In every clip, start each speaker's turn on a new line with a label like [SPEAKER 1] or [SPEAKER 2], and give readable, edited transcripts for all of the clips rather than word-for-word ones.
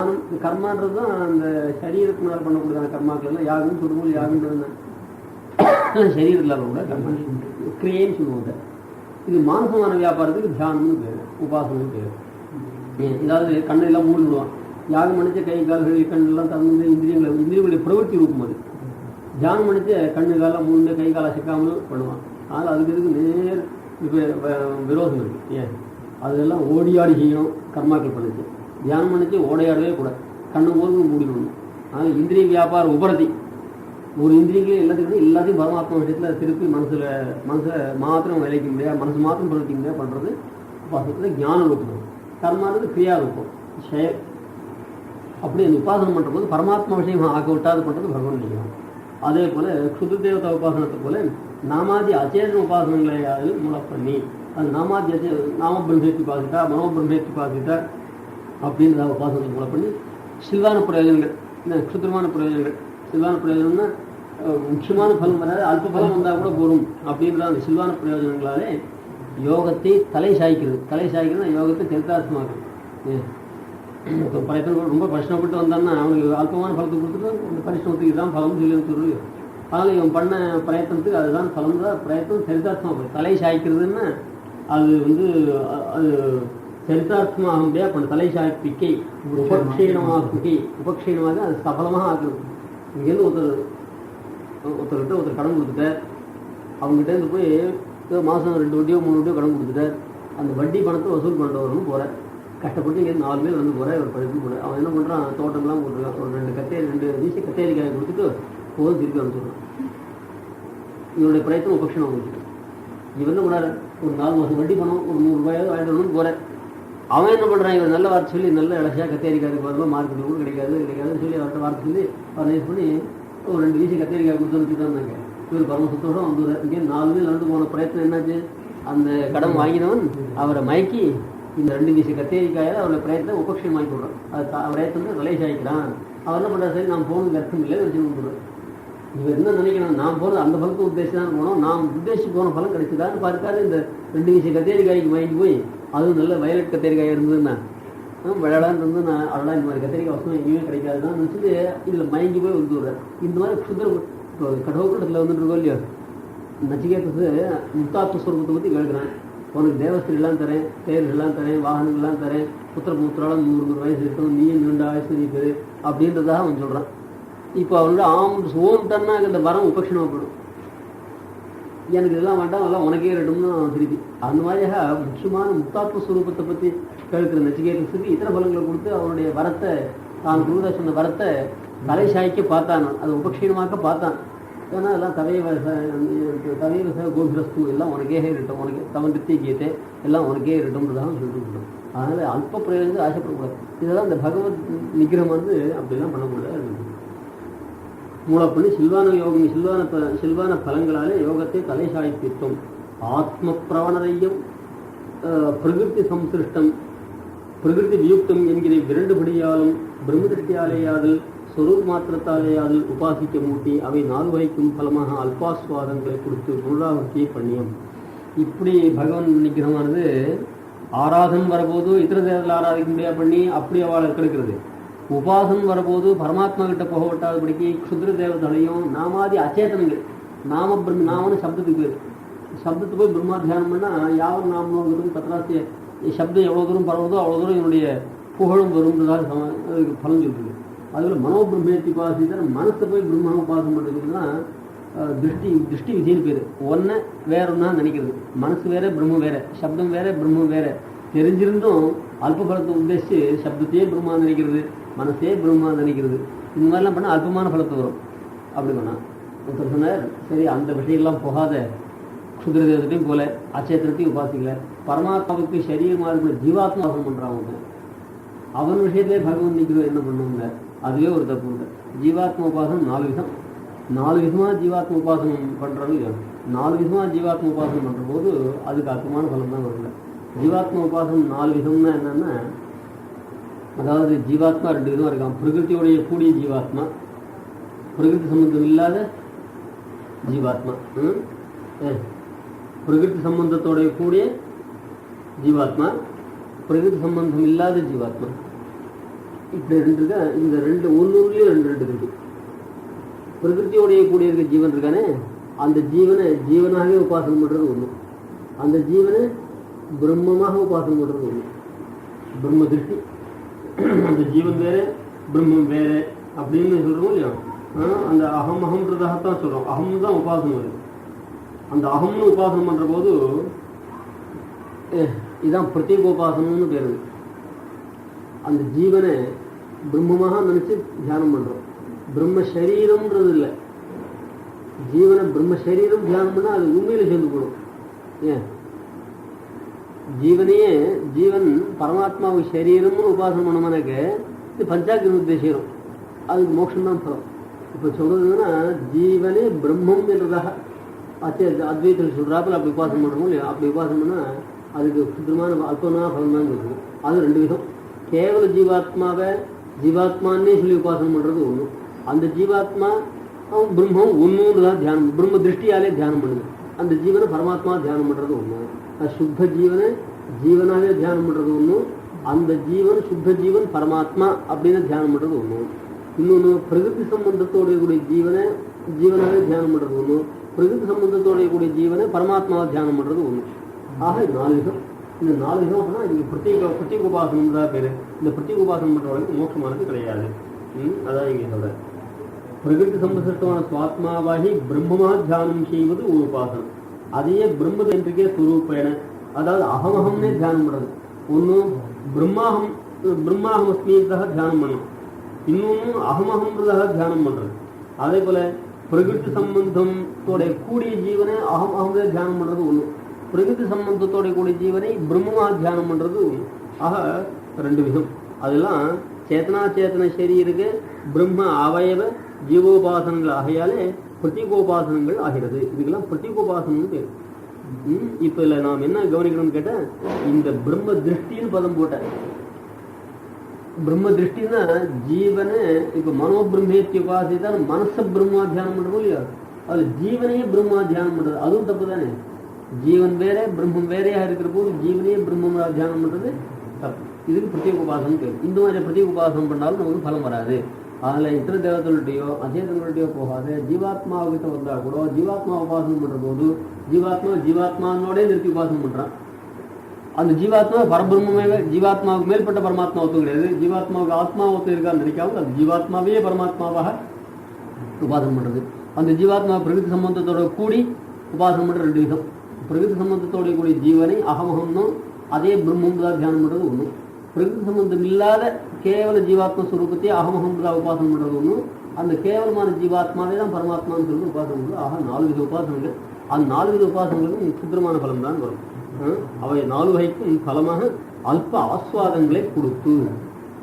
[SPEAKER 1] கர்மான்றது தான் அந்த சரீரத்தினால் பண்ணக்கூடியதான கர்மாக்கள் எல்லாம் யாகம் சுடுமொழி யாகம்ன்றது சரீரத்தில் கூட கர்மா கிரியேன்னு சொல்லுவாங்க. இது மானசமான வியாபாரத்துக்கு தியானம்னு பேர், உபாசனம்னு பேர். ஏதாவது கண்ணெல்லாம் மூடி விடுவான், யாகம் பண்ணிச்ச கை கால்கள் கண்ணெல்லாம் தந்து இந்திரியங்களுடைய பிரவൃத்தி ரூபம் அது. தியானம் பண்ணிச்ச கண்ணு காலம் மூணு கை காலை சிக்காமல் பண்ணுவான். ஆனால் அதுக்கு இதுக்கு நேர் விரோதம் இருக்கு. ஏன் அதெல்லாம் ஓடியாடி செய்யணும் கர்மாக்கள் பண்ணிச்சு. தியானம் பண்ணிச்சு ஓடையாடவே கூட கண்ணு போது மூடிடணும். அதனால் இந்திரிய வியாபார உபரதி ஒரு இந்திரியங்களே எல்லாத்தையும் பரமாத்மா விஷயத்தில் திருப்பி மனசில் மாத்திரம் விளைவிக்க முடியாது, மனசு மாத்திரம் பிரவர்த்திக்க முடியாது பண்ணுறது உபாசனத்தில் ஞான ரூபம். கர்மானது கிரியா ரூபம் செயல். அப்படி அந்த உபாசனம் பண்ணுற போது பரமாத்மா விஷயம் ஆக்க விட்டாது பண்ணுறது பகவான் நினைக்கலாம். அதே போல் க்ஷுத்ர தேவதா உபாசனத்தை போல நாமாதி அச்சேதன உபாசனங்களையாவது மூலம் பண்ணி அது நாமாதி நாம பிரம்மேத்தி உபாசிட்டா மனோபிரம்மேத்தி உபாசிட்டா அப்படின்றத உபாசனத்தை மூலம் பண்ணி சில்வான பிரயோஜனங்கள், இந்த க்ஷுத்ரமான பிரயோஜனங்கள். சில்வான பிரயோஜனம்னா முக்கியமான பலம் வராது, அல்ப பலம் வந்தால் கூட போகும் அப்படின்ற அந்த சில்வான பிரயோஜனங்களாலே யோகத்தை தலை சாய்க்கிறதுனா யோகத்தை சரிதார்த்தமாகும். பல பேர் ரொம்ப கஷ்டப்பட்டு வந்தான்னா அவனுக்கு அல்பமான பலத்தை கொடுத்துட்டு அந்த பரிஷ்டமத்துக்கு இதுதான் பலம் சொல்லி. அதனால் இவன் பண்ண பிரயத்தனத்துக்கு அதுதான் பலம் தான். பிரயத்தனம் சரிதார்த்தமாக போய் தலை சாய்க்கிறதுன்னா அது அது சரிதார்த்தமாக முடியாது. பண்ண தலை சாய்ப்பிக்கை உபக்ஷீணமாக அது சஃலமாக ஆக்குறது. இங்கேருந்து ஒருத்தர்கிட்ட கடன் கொடுத்துட்டார், அவங்ககிட்டேருந்து போய் மாதம் 2 வட்டியோ 3 வட்டியோ கடன் கொடுத்துட்டார். அந்த வட்டி பணத்தை வசூல் பண்ணுறவரும் போகிறேன். கஷ்டப்பட்டு இங்கே 4 பேர் வந்து போகிறேன், ஒரு படிப்பு போகிறேன். அவன் என்ன பண்ணுறான், தோட்டம்லாம் போட்டுருக்கான். ஒரு 2 வீசி கத்தேரிக்காயை கொடுத்துட்டு போதும் திருப்பி அனுப்பிச்சுடுறான். இவனுடைய பிரயத்தனம் உபக்ஷணம் வந்துட்டு இவன் கூட ஒரு 4 மாதம் வட்டி பணம் ஒரு 100 ரூபாயாவது வாங்கிட்டு வரணும்னு போகிறேன். அவன் என்ன பண்ணுறான், இவன் நல்ல வார்த்தை சொல்லி நல்ல இலசியாக கத்தேரிக்காய் போகிறோம், மார்க்கெட்டில் கூட கிடைக்காதுன்னு சொல்லி அவர்கிட்ட வார்த்தை சொல்லி அவர் நைஸ் பண்ணி ஒரு 2 வீசி கத்தேரிக்காய் கொடுத்து வச்சுட்டாங்க. இவர் பரம சந்தோஷம் வந்து இங்கே 4 பேர் நடந்து போன பிரயத்தனம் என்னாச்சு, அந்த கடன் வாங்கினவன் அவரை மயக்கி இந்த 2 வீசி கத்தேரிக்காயில் அவருடைய பிரயத்தனை உபக்ஷம் வாங்கி கொடுறான். அது பிரயத்தனை நிலை சாய்க்கிறான். அவர் என்ன பண்ணுறாரு, சரி நாம் போகணுக்கு அர்த்தம் இல்லை வச்சு கொடுக்குறோம். இவர் என்ன நினைக்கணும், நான் போகிறது அந்த பலத்தை உத்தேசி தான் போனோம், நாம் உத்தேசி போன பலம் கிடைச்சிதான்னு பார்க்காது. இந்த 2 வீசி கத்தேரிக்காய்க்கு வாங்கி போய் அதுவும் நல்ல வயலட் கத்தேரிக்காய் இருந்ததுன்னா விளையாடான்னு இருந்து நான் அதெல்லாம் இந்த மாதிரி கத்தேரிக்காய் வசனம் எங்கேயுமே கிடைக்காதுதான் நினச்சிட்டு இதில் மயங்கி போய் விழுந்துடுறேன். இந்த மாதிரி சுந்தர கடவுக்கூட்டத்தில் வந்துட்டு இருக்கோம் இல்லையோ, நச்சிகேதத்து முத்தாத்ம ஸ்வரூபத்தை பற்றி கேட்குறேன். உனக்கு தேவஸ்திரிலாம் தரேன், தேர்கள்லாம் தரேன், வாகனங்கள்லாம் தரேன், புத்திரபுத்திராலும் 100 வயசு இருக்கணும், நீயும் 2 ஆயுசு நீ பேர் அப்படின்றதாக அவன் சொல்கிறான். இப்போ அவனோட ஓம்ட்டன்னா இந்த வரம் உபக்ஷணமாக போடும். எனக்கு இதெல்லாம் வேண்டாம், அதெல்லாம் உனக்கே ரெண்டும்னு திருப்பி அந்த மாதிரியாக முக்கியமான முத்தாத்ம ஸ்வரூபத்தை பற்றி கேட்குற நச்சிகேதத்துக்கு இத்தனை பலங்களை கொடுத்து அவனுடைய வரத்தை தான் குருதா சொன்ன வரத்தை தலை சாய்க்க பார்த்தான், அது உபக்ஷீணமாக்க பார்த்தான். ஏன்னா எல்லாம் தவைய கோபிரஸ்து எல்லாம் உனக்கே இருக்கட்டும், உனக்கு தவன் நித்திய கீதை எல்லாம் உனக்கே இருக்கட்டும்ன்றதாக சொல்லிட்டு இருக்கட்டும். அதனால் அல்ப பிரயோஜனத்தை ஆசைப்படக்கூடாது. இதெல்லாம் இந்த பகவத் நிகிரகம் அப்படிலாம் பண்ணக்கூடாது. மூலப்பண்ணி சில்வான பலங்களாலே யோகத்தை தலை சாய்ப்பித்தோம். ஆத்ம பிரவணரையும் பிரகிருதி சம்சிருஷ்டம் பிரகிருதி வியுக்தம் என்கிற 2 படியாலும் பிரம்மதிஷ்டியாலேயாதல் சொரூப் மாத்திரத்தாலேயாதல் உபாசிக்க மூட்டி அவை 4 வகைக்கும் பலமாக அல்பாஸ்வாதங்களை கொடுத்து புனராவர்த்தியை பண்ணியோம். இப்படி பகவான் நிகிரகமானது ஆராதன் வரபோது இத்தர தேவர்கள் ஆராதிக்க முடியாது பண்ணி அப்படி அவளை கெடுக்கிறது. உபாசனம் வரபோது பரமாத்மா கிட்ட போகப்பட்டாதபடிக்கு க்ஷுத்ர தேவதையும் நாமாதி அச்சேதனங்கள் நாமன்னு சப்தத்துக்கு பேர். சப்தத்துக்கு போய் பிரம்மா தியானம் பண்ணால் யாரும் நாமங்கிறது பத்திராசிய சப்தம் எவ்வளோ தூரம் பரவுதோ அவ்வளோ தூரம் என்னுடைய புகழும் வரும்ன்றதாக அதுக்கு பலன் சொல்லிருக்கு. அதில் மனோபிரம்மேத்தி உபாசிதான் மனசை போய் பிரம்மா உபாசனம் பண்ணுறதுன்னா திருஷ்டி விதின்னு பேர். ஒன்றை வேற ஒன்றா நினைக்கிறது. மனசு வேற பிரம்மம் வேற, சப்தம் வேற பிரம்மம் வேற தெரிஞ்சிருந்தும் அல்ப பலத்தை உத்தேசித்து சப்தத்தையே பிரம்மா நினைக்கிறது, மனசே பிரம்மா நினைக்கிறது. இந்த மாதிரிலாம் பண்ணால் அல்பமான பலத்தை வரும். அப்படி பண்ணால் ஒருத்தர் சொன்னார், சரி அந்த விஷயங்கள்லாம் போகாத க்ஷுத்ர தேவத்தையும் போல அச்சேத்திரத்தையும் உபாசிக்கல, பரமாத்மாவுக்கு சரீரமாக இருக்கிற ஜீவாத்மா வாசம் பண்ணுறாங்க. அவன் விஷயத்திலே பகவான் நிற்கிறோம் என்ன பண்ணுவாங்க, அதுவே ஒரு தப்பு உண்டு. ஜீவாத்மா உபாசனம் 4 விதமாக ஜீவாத்மா உபாசனம் பண்ணுறாங்க. 4 விதமாக ஜீவாத்மா உபாசனம் பண்ணுற போது அதுக்கு அர்த்தமான பலம் தான் வரல. ஜீவாத்மா உபாசனம் 4 விதம்னா என்னன்னா, அதாவது ஜீவாத்மா 2 விதமாக இருக்கான். பிரகிருத்தியோடைய கூடிய ஜீவாத்மா, பிரகிருதி சம்பந்தம் இல்லாத ஜீவாத்மா. பிரகிருதி சம்பந்தத்தோடைய கூடிய ஜீவாத்மா, பிரகிருதி சம்பந்தம் இல்லாத ஜீவாத்மா. இப்படி ரெண்டு இருக்கா. இந்த ரெண்டு ஒன்னூர்லயும் ரெண்டு ரெண்டு இருக்கு. பிரகிருத்தியோடைய கூடிய இருக்க ஜீவன் இருக்கானே, அந்த ஜீவனை ஜீவனாகவே உபாசனம் பண்றது ஒண்ணு, அந்த ஜீவனை பிரம்மமாக உபாசனம் பண்றது ஒண்ணு. பிரம்ம திருஷ்டி, அந்த ஜீவன் வேற பிரம்மம் வேற அப்படின்னு சொல்றோம் இல்லையா. அந்த அகம் அகம்ன்றதாகத்தான் சொல்றோம். அகம் தான் உபாசனம் வருது. அந்த அகம்னு உபாசனம் பண்ற போது இதான் பிரத்யேகோபாசனம்னு பேரு. அந்த ஜீவனை பிரம்மமாக நினைச்சு தியானம் பண்றோம். பிரம்ம சரீரம்ன்றது இல்லை, ஜீவனை பிரம்ம சரீரம் தியானம் பண்ணா அது உண்மையில சேர்ந்து போடும். ஏன் ஜீவனையே ஜீவன் பரமாத்மாவு சரீரம்னு உபாசனம் பண்ணமானாக்க இது பஞ்சாக்கிர உத்தேசம், அதுக்கு மோட்சம் தான் பலம். இப்ப சொல்றதுன்னா ஜீவனே பிரம்மம் என்றதாக அத்வைத்தில் சொல்றாப்புல அப்படி உபாசனம் பண்றோம் இல்லையா. அப்படி உபாசனம் பண்ணா அதுக்கு சுத்தமான அல்பமான பலம் தான் இருக்குது. அது ரெண்டு விதம். கேவல ஜீவாத்மாவை ஜீவாத்மானே சொல்லி உபாசனம் பண்றது ஒண்ணு, அந்த ஜீவாத்மா பிரம்மம் ஒன்றுன்னு தான் தியானம், பிரம்ம திருஷ்டியாலே தியானம் பண்ணுது. அந்த ஜீவனை பரமாத்மா தியானம் பண்றது ஒண்ணு. சுத்த ஜீவனை ஜீவனாவே தியானம் பண்றது ஒண்ணு, அந்த ஜீவன் சுத்த ஜீவன் பரமாத்மா அப்படின்னு தியானம் பண்றது ஒண்ணு. இன்னொன்னு பிரகிருதி சம்பந்தத்தோடைய கூடிய ஜீவனை ஜீவனாவே தியானம் பண்றது ஒண்ணு, பிரகிருதி சம்பந்தத்தோடைய கூடிய ஜீவனை பரமாத்மாவை தியானம் பண்றது ஒண்ணு. ஆக 4 விதம். இந்த 4 விதம் அப்படின்னா இதுக்கு பிரத்யேக உபாசனம் தான் பேரு. இந்த பிரத்யேக உபாசனம் பண்றவங்களுக்கு மோட்சமானது கிடையாது. அதான் இங்க சொல்ற. பிரகிருதி சம்பந்தமான சுவாத்மாவாகி பிரம்மமா தியானம் செய்வது ஒரு உபாசனம். அதையே பிரம்ம என்றே சுரூப்பேன, அதாவது அகமகம்னே தியானம் பண்றது ஒண்ணு. பிரம்மாகம் அஸ்மியதாக தியானம் பண்ணும், இன்னொன்னு அகமகம்ன்றதாக தியானம் பண்றது. அதே போல பிரகிருதி சம்பந்தத்தோட கூடிய ஜீவனை அகமகமே தியானம் பண்றது ஒண்ணு, பிரகிருதி சம்பந்தத்தோட கூடிய ஜீவனை பிரம்மமா தியானம் பண்றது ஒண்ணு. ஆக 2 விதம். அதெல்லாம் சேத்தனா சேத்தன சரீருக்கு பிரம்ம அவயவ ஜீவோபாசனங்கள் ஆகையாலே பிரத்யேகோபாசனங்கள் ஆகிறது. இதுக்கெல்லாம் பிரத்யேகோபாசனம் பேரு. இப்ப இல்ல நாம் என்ன கவனிக்கணும்னு கேட்டா, இந்த பிரம்ம திருஷ்டின்னு பதம் போட்ட. பிரம்ம திருஷ்டின்னா ஜீவனை இப்ப மனோபிரம்மேத்தி உபாசிதான் மனச பிரம்மா தியானம் பண்றோம் இல்லையா, அது ஜீவனையே பிரம்மா தியானம் பண்றது அதுவும் தப்பு தானே. ஜீவன் வேற பிரம்மம் வேறையா இருக்கிற போது ஜீவனையே பிரம்மமா தியானம் பண்றது தப்பு. இதுக்கு பிரத்யேக உபாசனம் பேரு. இந்த மாதிரி பிரத்யேக உபாசனம் பண்ணாலும் நமக்கு பலம் வராது. அதுல இத்தனை தேவதைகள்கிட்டயோ அச்சேதங்கள்கிட்டயோ போகாது. ஜீவாத்மாவுக்கிட்ட வந்தா கூட ஜீவாத்மா உபாசனம் பண்ற போது ஜீவாத்மானோட நிறுத்தி உபாசனம் பண்றான். அந்த ஜீவாத்மா பரபிரம்மே, ஜீவாத்மாவுக்கு மேற்பட்ட பரமாத்மா ஒத்து கிடையாது. ஜீவாத்மாவுக்கு ஆத்மா ஒத்து இருக்கான்னு நினைக்காம அந்த ஜீவாத்மாவே பரமாத்மாவாக உபாசனம் பண்றது. அந்த ஜீவாத்மா பிரகிருதி சம்பந்தத்தோட கூடி உபாசனம் பண்ற 2 விதம். பிரகிருதி சம்பந்தத்தோட கூடிய ஜீவனை அகமகம்னும் அதே பிரம்மம் தான் தியானம் பண்றது ஒண்ணு. பிரகிருதி சம்பந்தம் இல்லாத கேவல ஜீவாத்மா ஸ்வரூபத்தையே அகமகம் தான் உபாசனம் பண்றது ஒண்ணு. அந்த கேவலமான ஜீவாத்மாவே தான் பரமாத்மான்னு சொல்லி உபாசனம் பண்றது. ஆக 4 வித உபாசனங்கள். அந்த 4 வித உபாசனங்களுக்கும் சுத்திரமான பலம் தான் வரும். அவை 4 வகைக்கும் பலமாக அல்ப ஆஸ்வாதங்களை கொடுத்து,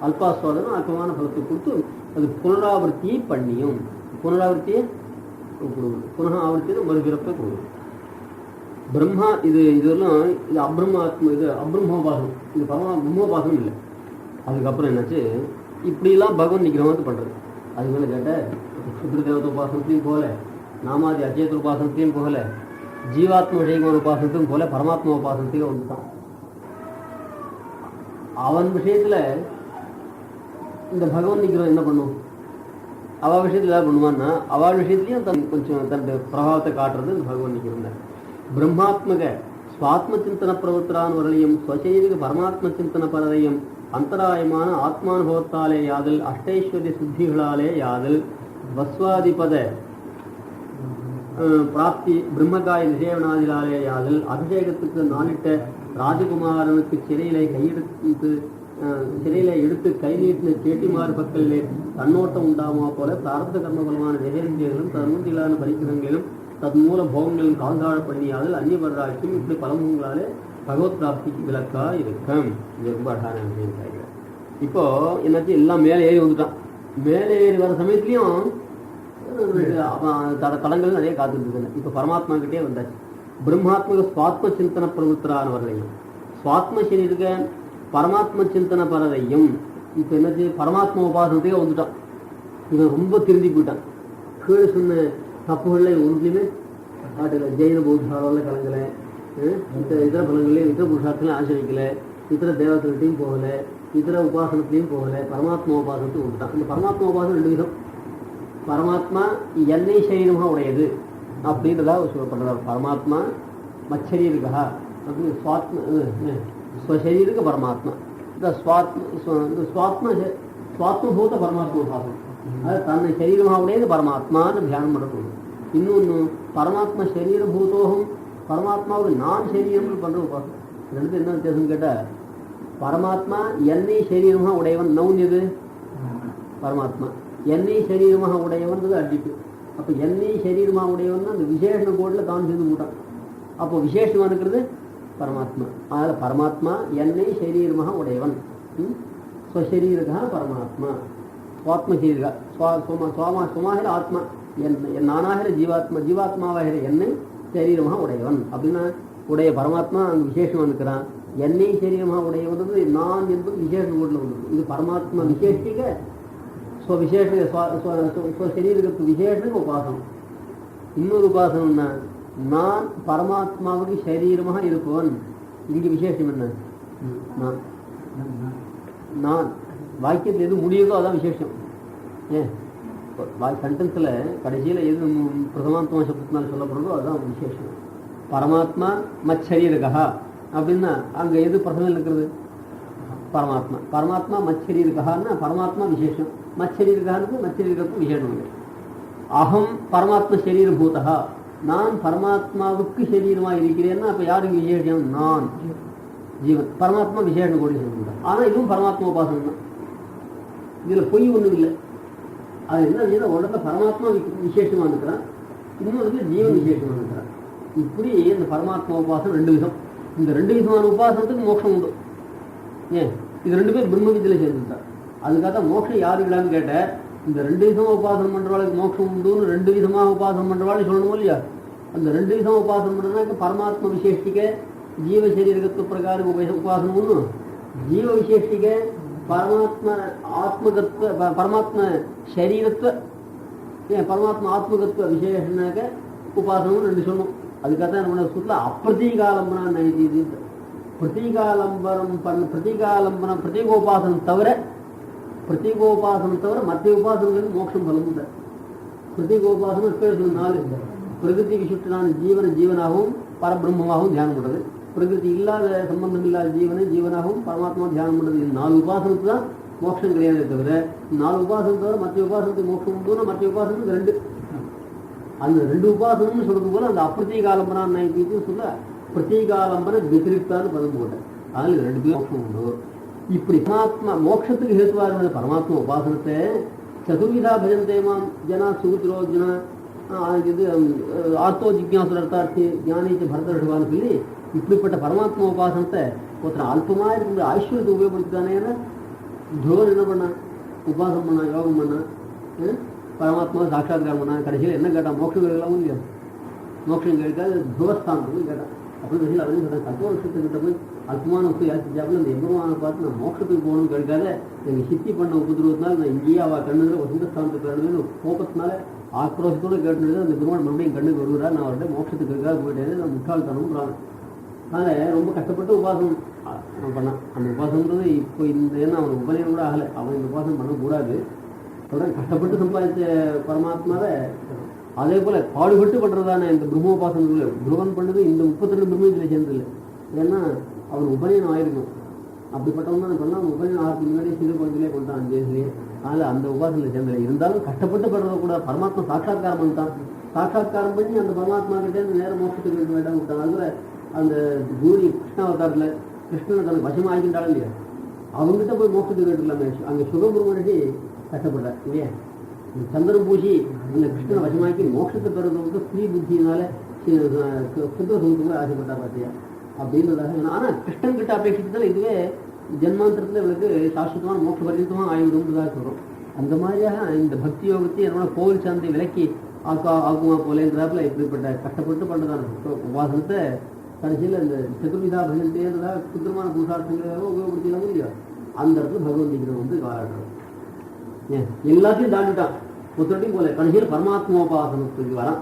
[SPEAKER 1] அல்பாஸ்வாதம் அல்பமான பலத்தை கொடுத்து அது புனராவர்த்தியை பண்ணியும், புனராவர்த்தியை கொடுக்கும், புனக ஆவர்த்தியை மறுபிறப்பை கொடுக்கும். பிரம்மா இதெல்லாம் இது அப்ரம்மாத்மா, இது அப்ரம்மோபாசனம், இது பிரம்மோபாசனம் இல்லை. அதுக்கப்புறம் என்னாச்சு, இப்படிலாம் பகவான் நிகிரகத்தை பண்றது. அது மேலே கேட்ட சுத்திர தேவத உபாசனத்தையும் போகல, நாமாதி அச்சேத உபாசனத்தையும் போகல, ஜீவாத்ம விஷயமான உபாசனத்தையும் போல பரமாத்மா உபாசனத்தையும் வந்துட்டான். அவன் விஷயத்துல இந்த பகவான் நிகிரகம் என்ன பண்ணும், அவ விஷயத்துல ஏதாவது பண்ணுவான்னா அவள் விஷயத்திலையும் கொஞ்சம் தன்னுடைய பிரபாவத்தை காட்டுறது இந்த பகவான் நிகிரம். பிரம்மாத்மக ஸ்வாத்ம சிந்தன பிரவர்த்தனான்வர்களையும் ஸ்வசைவிக பரமாத்ம சிந்தன பரதையும் அந்தராயமான ஆத்மானுபவத்தாலே யாதல் அஷ்டைஸ்வரிய சுத்திகளாலே யாதல் வஸ்வாதிபத பிராப்தி பிரம்மகாய நிஷேவனாதிலாலே யாதல் அபிஷேகத்துக்கு நாளிட்ட ராஜகுமாரனுக்கு சிறையில எடுத்து கை நீட்டின சேட்டிமாறு பக்கலிலே கண்ணோட்டம் உண்டாமா போல பிரார்த்த கர்மபலமான நிகழ்ச்சிகளும் தன்முந்திலான பரிசுரங்களிலும் தன் மூல போகங்களும் காந்தாழ பண்ணியாதல் அந்நியபராட்சியும் இப்படி பலமுகங்களாலே பகவத் பிராப்திக்கு விளக்கா இருக்கும். இது ரொம்ப அழகான விஷயம். இப்போ என்னாச்சு, எல்லாம் மேலே ஏறி வந்துட்டான். மேலே ஏறி வர சமயத்துலயும் தடங்கள் நிறைய காத்துட்டு. இப்ப பரமாத்மா கிட்டே வந்தாச்சு. பிரம்மாத்மக சுவாத்ம சிந்தன பிரவருத்தரானவர்களையும் சுவாத்ம சரீருக்க பரமாத்ம சிந்தன பரதையும் இப்ப என்னாச்சு, பரமாத்மா உபாசனத்தையே வந்துட்டான். இவன் ரொம்ப திருந்தி போயிட்டான். கீழே சொன்ன தப்புகள்ல ஒன்றுலையுமே காட்டுல ஜெயின பௌத்தால கலங்கல, இதர பலங்களையும் இதர புருஷார்த்தங்களையும் ஆசிரிக்கல, இதர தேவத்தையும் போகல, இதர உபாசனத்திலையும் போகலை, பரமாத்மா உபாசனத்தையும் விட்டுட்டான். இந்த பரமாத்மா உபாசனம் ரெண்டு விதம். பரமாத்மா எண்ணெய் சரீரமாக உடையது அப்படின்றதா சொல்லப்படுறார். பரமாத்மா மச்சரீருக்கா அப்படின்னு ஸ்வசரீருக்கு பரமாத்மா. இந்த சுவாத்மபூத பரமாத்மா உபாசனம், அது தன்னை சரீரமாக உடையது பரமாத்மான்னு தியானம் பண்ணக்கூடாது. இன்னொன்று பரமாத்மா சரீரபூதோகம், பரமாத்மாவுக்கு நான் சரீரம்னு பண்ணுற உபாசனம். ரெண்டு என்ன வித்தியாசம் கேட்டால், பரமாத்மா எண்ணெய் சரீரமாக உடையவன் நவுன் எது பரமாத்மா, எண்ணெய் சரீரமாக உடையவன் அடிப்பு. அப்போ எண்ணெய் சரீரமாக உடையவன் அந்த விசேஷ கோட்டில் தான் சேர்ந்து போட்டான். அப்போ விசேஷமாக இருக்கிறது பரமாத்மா. அதில் பரமாத்மா எண்ணெய் சரீரமாக உடையவன், ஸ்வசரீரகா பரமாத்மா, சுவாத்மசரீரகா சுவாமாகிற ஆத்மா, என் நானாகிற ஜீவாத்மா, ஜீவாத்மாவாகிற எண்ணெய் சரீரமாக உடையவன் அப்படின்னா உடைய பரமாத்மா அங்கே விசேஷமாக இருக்கிறான். எண்ணெய் சரீரமாக உடையவன் நான் என்பது விசேஷ கோட்டில் வந்துருக்கு. இது பரமாத்மா விசேஷிக்க ஸ்வவிசேஷ ஸ்வசரீரகத்து விசேஷ உபாசனம். இன்னொரு உபாசனம்னா நான் பரமாத்மாவுக்கு சரீரமாக இருப்பவன். இங்கே விசேஷம் என்ன? நான் வாக்கியத்தில் எது முடியுதோ அதான் விசேஷம். ஏன் சென்டென்ஸில் கடைசியில் எது பிரதமாத்மா சப்தத்தினால் சொல்லப்படுறதோ அதுதான் விசேஷம். பரமாத்மா மச்சரீரகா அப்படின்னா அங்கே எது பிரதமம் இருக்கிறது? பரமாத்மா. பரமாத்மா மச்சரீரகான்னா பரமாத்மா விசேஷம், மச்சரீரகான்னு மச்சரீரகத்துக்கு விசேஷம் இல்லை. அகம் பரமாத்மா சரீரபூதா, நான் பரமாத்மாவுக்கு சரீரமாக இருக்கிறேன்னா அப்போ யாருக்கு விசேஷம்? நான் ஜீவன். பரமாத்மா விசேஷம் கூட சொல்லுங்க. ஆனால் இதுவும் பரமாத்மா உபாசனம் தான். இதில் பொய் ஒன்றும் இல்லை. அது என்ன உடம்புல பரமாத்மா விசேஷமாக இருக்கிறான், இன்னொரு ஜீவன் விசேஷமாக இருக்கிறான். இப்படி இந்த பரமாத்மா உபாசனம் ரெண்டு விதம். இந்த ரெண்டு விதமான உபாசனத்துக்கு மோட்சம் உண்டு. ஏன் இது ரெண்டு பேர் பிரம்ம வித்தியில சேர்ந்துட்டார். அதுக்காக மோட்சம் யாருக்கலான்னு கேட்ட, இந்த ரெண்டு விதமாக உபாசனம் பண்ணுறவாளுக்கு மோட்சம் உண்டுன்னு ரெண்டு விதமாக உபாசனம் பண்ணுறவாள் சொல்லணும் இல்லையா? அந்த ரெண்டு விதமாக உபாசனம் பண்ணுறதுனாக்க பரமாத்மா விசேஷிக்க ஜீவ சரீரகத்து பிரகாரம் உபாசனம் ஒன்று, ஜீவ விசேஷிக்க பரமாத்மா ஆத்மகத்துவ பரமாத்மா சரீரத்துவ பரமாத்மா ஆத்மகத்துவ விசேஷனாக்க உபாசனம் ரெண்டு சொல்லணும். அதுக்காக தான் நம்ம சொல்ல அப்பிரதீகாலம்பனம் நைதி. பிரதீகாலம்பரம் பிரதீகாலம்பனம் பிரதீகோபாசனம் தவிர மத்திய உபாசனங்களுக்கு மோட்சம் பலம் இல்லை. பிரதீகோபாசனம் பேர் 4. பிரகிருதிக்கு சுற்றினான ஜீவனாகவும் பரபிரம்மமாகவும் தியானம் பண்ணுறது, பிரகிருதி இல்லாத சம்பந்தம் இல்லாத ஜீவனாகவும் பரமாத்மா தியானம் பண்ணுறது. இந்த 4 உபாசனத்துக்கு தான் மோட்சம் கிடையாது. தவிர 4 உபாசனம் தவிர மத்திய உபாசனத்துக்கு மோட்சம் உண்டுன்னா மத்திய உபாசனத்துக்கு 2. அந்த 2 உபாசனம்னு சொல்றது போல அந்த அப்பிரதீகாலம்பனா நைத்தின்னு சொல்ல பிரதீகாலம்பன விதிரிக்தான்னு பதம் போட்டேன். அதில் 2 பேரும் மோட்சம் உண்டு. இப்படி பரமாத்மா மோட்சத்துக்கு ஹேத்துவா இருந்த பரமாத்மா உபாசனத்தை சதுர்விதா பஜந்தேமாம் ஜனா சுகுத்திரோஜனா இது ஆர்த்தோ ஜிக்யாசுரர்த்தார்த்தி ஞானிச்சு பரதர்வான்னு சொல்லி இப்படிப்பட்ட பரமாத்மா உபாசனத்தை ஒருத்தர் அல்பமாக இருக்கிற ஐஸ்வர்யத்தை உபயோகப்படுத்தித்தானே. துரோகர் என்ன பண்ணா? உபாசனம் பண்ணா, யோகம் பண்ணா, பரமாத்மா சாட்சாத்காரம் பண்ணா. கடைசியில் என்ன கேட்டான்? மோட்சம் கேட்கலாம் இல்லையா? மோட்சம் கேட்காது துவஸ்தானம் கேட்டான். அப்படி கடைசியில் அப்படின்னு சொல்கிறேன், தத்துவ போய் அல்பமான உப்பு யாச்சிச்சாப்புல அந்த எம்பெருமானை பார்த்து நான் மோட்சத்துக்கு போகணும்னு கேட்காத, எங்கள் சித்தி பண்ண உபதிரவத்தினால நான் இங்கேயே அவள் கண்ணுங்கிற வசந்தஸ்தானத்துக்கு வேணும்னு கோபத்தினால ஆக்ரோஷத்தோடு கேட்டுனது அந்த பெருமாள் மறுபடியும் கண்ணுக்கு வருகிறா. நான் அவர்கிட்ட மோட்சத்துக்கு இருக்காது போயிட்டேன், நான் முட்டாள்தனம்ன்றாங்க. அதனால் ரொம்ப கஷ்டப்பட்டு உபாசனம் பண்ணான். அந்த உபாசனன்றது இப்போ இந்த ஏன்னா அவன் உபநயனம் கூட ஆகலை. அவன் இந்த உபாசனம் பண்ணக்கூடாது சொல்கிறேன். கஷ்டப்பட்டு சம்பாதிச்ச பரமாத்மாவை அதே போல் பாடுபட்டு பண்ணுறதான இந்த பிரம்மோபாசனத்தில் துருவன் பண்ணது இந்த 32 பிரம்மத்தில் சேர்ந்ததில்லை. ஏன்னா அவன் உபநயனம் ஆயிருக்கும். அப்படிப்பட்டவன் தான் பண்ணால் அவன் உபநயனம் ஆகிறதுக்கு முன்னாடியே சிறு குழந்தையிலே கொண்டான் 5 வயசுலேயே. அதனால் அந்த உபாசனத்தில் சேர்ந்ததில்லை. இருந்தாலும் கஷ்டப்பட்டு பண்ணுறத கூட பரமாத்மா சாட்சாத்காரம் பண்ணிட்டான். சாட்சாத்காரம் பண்ணி அந்த பரமாத்மா கிட்டே நேரம் மோட்சத்துக்கு இருக்க வேண்டாம் விட்டான். அதில் அந்த பூரி கிருஷ்ணாவதாரத்தில் கிருஷ்ணனை தனக்கு வசமாக ஆகின்றாலும் இல்லையா, அவங்ககிட்ட போய் மோட்சத்துக்கு கேட்டுக்கலாமே. அங்கே சுகபிரமணிக்கு கஷ்டப்படுறார் இல்லையா? சந்திரன் பூசி இந்த கிருஷ்ணனை வசமாக்கி மோட்சத்தை பெறுறதுக்கு ஸ்ரீ புத்தியினால சுத்தசமுத்துக்கு ஆசைப்பட்டா பார்த்தியா அப்படின்றதாக. ஆனால் கிருஷ்ணன் கிட்ட அபேட்சித்ததால் இதுவே ஜென்மாந்திரத்தில் இவளுக்கு சாஸ்வதமான மோட்ச பரிதமாக ஆகிவிடும்ன்றதாக சொல்கிறோம். அந்த மாதிரியாக இந்த பக்தி யோகத்தை என்னோட கோவில் சாந்தி விலக்கி ஆகுமா போலேன்றதாப்புல இப்படிப்பட்ட கஷ்டப்பட்டு பண்ணுறதான உபாசனத்தை கடைசியில் இந்த சதுர்விதா பஜந்தேன்றதாக சுத்தமான புருஷார்த்தங்களாக உபயோகப்படுத்தினாலும் இல்லையா, அந்த இடத்துல பகவத்கீதை வந்து காலாடுறோம். எல்லாத்தையும் தாண்டிட்டான் ஒருத்தரையும் போல. கடைசியில் பரமாத்மோபாசனத்துக்கு வரான்.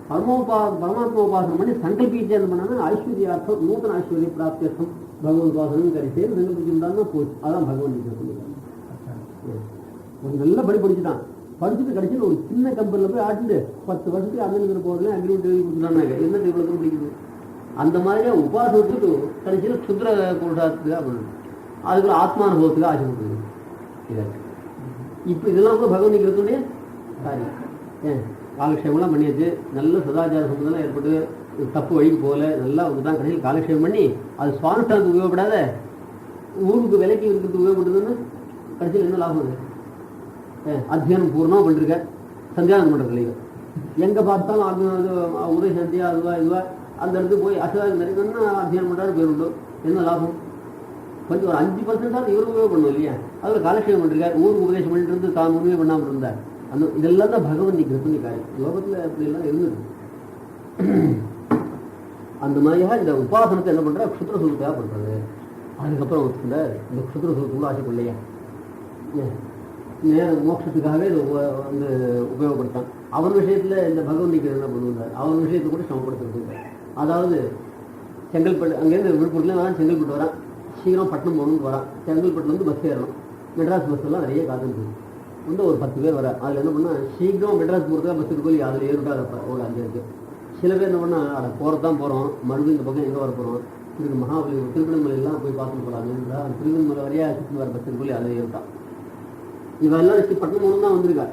[SPEAKER 1] பரமாத்மோபாசனம் பண்ணி சங்கல்பிச்சே என்ன பண்ணாங்கன்னா ஐஸ்வர்யார்த்தம் நூத்தன ஐஸ்வர்ய பிராப்தியர்த்தம் பகவத் உபாசனம் கிடைச்சேன்னு சங்கல்பிச்சுட்டான்னா போச்சு. அதான் பகவான் சொல்லியிருக்காங்க. நல்லா படிச்சுட்டான். படிச்சுட்டு கடைசியில் ஒரு சின்ன கம்பெனியில் போய் ஆட்டிட்டு 10 வருஷத்துக்கு அண்ணன் போகிறதுல அக்ரிமெண்ட் எழுதி கொடுத்துட்டாங்க. என்ன இவ்வளோ பிடிக்குது? அந்த மாதிரியா உபாசத்துக்கு கடைசியில் சுத்திர புருஷாத்துக்கு அப்படின்னு அதுக்குள்ள ஆத்மானுபவத்துக்கு ஆசைப்படுது. இப்போ இதெல்லாம் கூட பகவன் நிற்கிறதுடைய காரியம். காலக்ஷேமெல்லாம் பண்ணியாச்சு, நல்ல சதாச்சார சம்பந்தம்லாம் ஏற்பட்டு தப்பு வழிக்கு போகல, நல்லா வந்து தான் கடைசியில் காலக்ஷேபம் பண்ணி அது சுவானுஷ்டானத்துக்கு உபயோகப்படாத ஊருக்கு விலைக்கு இருக்கிறதுக்கு உபயோகப்படுதுன்னு கடைசியில் என்ன லாபம்? அது அத்தியானம் பூர்ணமாக பண்ணிருக்க, சந்தியானம் பண்ணுறது இல்லைங்க. எங்கே பார்த்தாலும் உதய சந்தியா இதுவா அந்த இடத்துக்கு போய் அசதாரம் அத்தியானம் பண்ணுறாரு பேர் உண்டு. என்ன லாபம்? கொஞ்சம் ஒரு 5% இவரு உபயோகம் பண்ணணும் இல்லையா? அதில் காலக்ஷேபம் பண்ணிருக்காரு, ஊருக்கு உபதேசம் பண்ணிட்டு இருந்து தான் உண்மையை பண்ணாமல் இருந்தார். அந்த இதெல்லாம் தான் பகவன் கிருஷ்ணி காரியம். யோகத்தில் அப்படியெல்லாம் இருந்தது. அந்த மாதிரியாக இந்த உபாசனத்தை என்ன பண்ணுற க்ஷுத்ர சுகத்துக்காக பண்ணுறது. அதுக்கப்புறம் இந்த க்ஷுத்ர சுகத்துக்குள்ள ஆசைப்படலையா நேர மோட்சத்துக்காகவே இதை வந்து உபயோகப்படுத்தான். அவன் விஷயத்தில் இந்த பகவந்திக்கு என்ன பண்ணுவார்? அவன் விஷயத்தை கூட சமப்படுத்துறது. அதாவது செங்கல்பட்டு அங்கேருந்து விழுப்புரத்துல வரான், செங்கல்பட்டு வரான், சீக்கிரம் பட்டணம் போகணும்னு வரான். செங்கல்பட்டுலேருந்து பஸ் ஏறணும். மெட்ராஸ் பஸ் எல்லாம் நிறைய காத்துருக்கு வந்து ஒரு 10 பேர் வர. அதில் என்ன பண்ணால் சீக்கிரம் மெட்ராஸ் போகிறதுக்காக பஸ் இருக்கோம், அதில் ஏறிட்டாரப்ப ஒரு 5 இருக்கு. சில பேர் என்ன பண்ணால் அதை போகிறதான் போகிறோம், மறுபடியும் இந்த பக்கம் எங்கே வர போகிறோம், திருக்கு மகாபலிபுரம் திருவண்ணாமலையெல்லாம் போய் பார்த்துட்டு போகலாம்ன்றா அந்த திருவண்ணாமலை வரையா சுற்றி வர பஸ் இருக்கோம், அதில் ஏறிட்டான். இவெல்லாம் பட்டணம் போகணும் தான் வந்திருக்கா.